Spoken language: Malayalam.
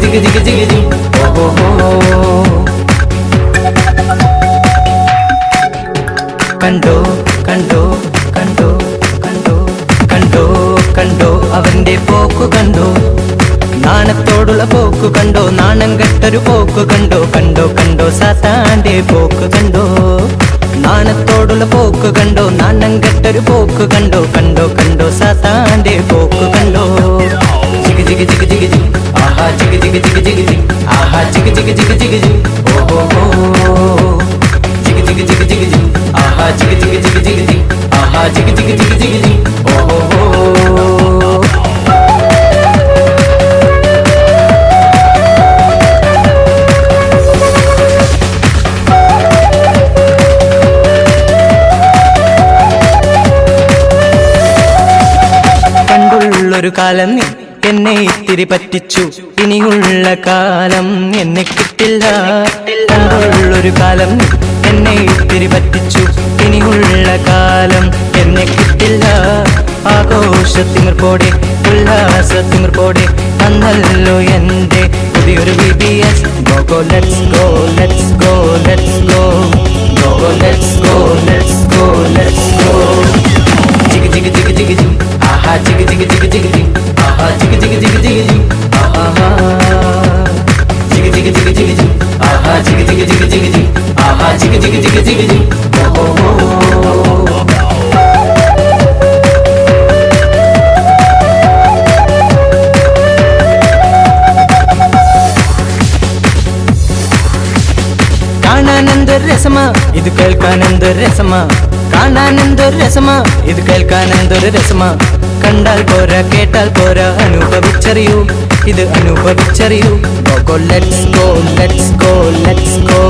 ജിഗി ജിഗി ജിഗി ജി ഓഹോ കണ്ടോ കണ്ടോ കണ്ടോ കണ്ടോ കണ്ടോ കണ്ടോ അവന്റെ പോക്കു കണ്ടോ നാണത്തോടുള്ള പോക്കു കണ്ടോ നാണം കെട്ടൊരു പോക്കു കണ്ടോ കണ്ടോ കണ്ടോ സാത്താന്റെ പോക്ക് കണ്ടോ നാണത്തോടുള്ള പോക്ക് കണ്ടോ നാണം കെട്ടൊരു പോക്ക് കണ്ടോ കണ്ടോ കണ്ടോ സാത്താന്റെ പോക്ക് കണ്ടോ ജിഗി ജിഗി ജിഗി ജിഗി ജി ആഹാ ജിഗി ജിഗി ജിഗി ജിഗി ജി ആഹാ ജിഗി ജിഗി ജിഗി ജിഗി ജി ഓഹോ ജിഗി ജിഗി ജിഗി ജിഗി ജി ആഹാ ജിഗി ജിഗി ജിഗി ജിഗി ജി ആഹാ ജിഗി ജിഗി ജിഗി ജിഗി ജി ഓഹോ ഒരു കാലം നീ എന്നെ ഇത്തിരി പറ്റിച്ചു ഇനിയുള്ള കാലം എന്നെ കിട്ടില്ല ഒരു കാലം നീ എന്നെ ഇത്തിരി പറ്റിച്ചു ഇനിയുള്ള കാലം എന്നെ കിട്ടില്ല ആഘോഷത്തിമിർപ്പോടെ ഉല്ലാസത്തിമിർപ്പോടെ വന്നല്ലോ എന്റെ പുതിയൊരു BBS go let's go let's go let's go go let's go let's go let's go Jigi Jigi Jigi Jigi G Aaha Jigi Jigi Jigi Jigi G Aaha Jigi Jigi Jigi Jigi G Aaha Jigi Jigi Jigi Jigi G Aaha Jigi Jigi Jigi Jigi G Aaha Jigi Jigi Jigi Jigi G ഓഹോ കാണാനെന്തൊരു രസമാ ഇത് കേൾക്കാനെന്തൊരു രസമാ കാണാനെന്തൊരു രസമാ ഇത് കേൾക്കാനെന്തൊരു രസമാ കണ്ടാൽ പോരാ കേട്ടാൽ പോരാ അനുഭവിച്ചറിയൂ ഇത് അനുഭവിച്ചറിയൂ go let's go let's go let's go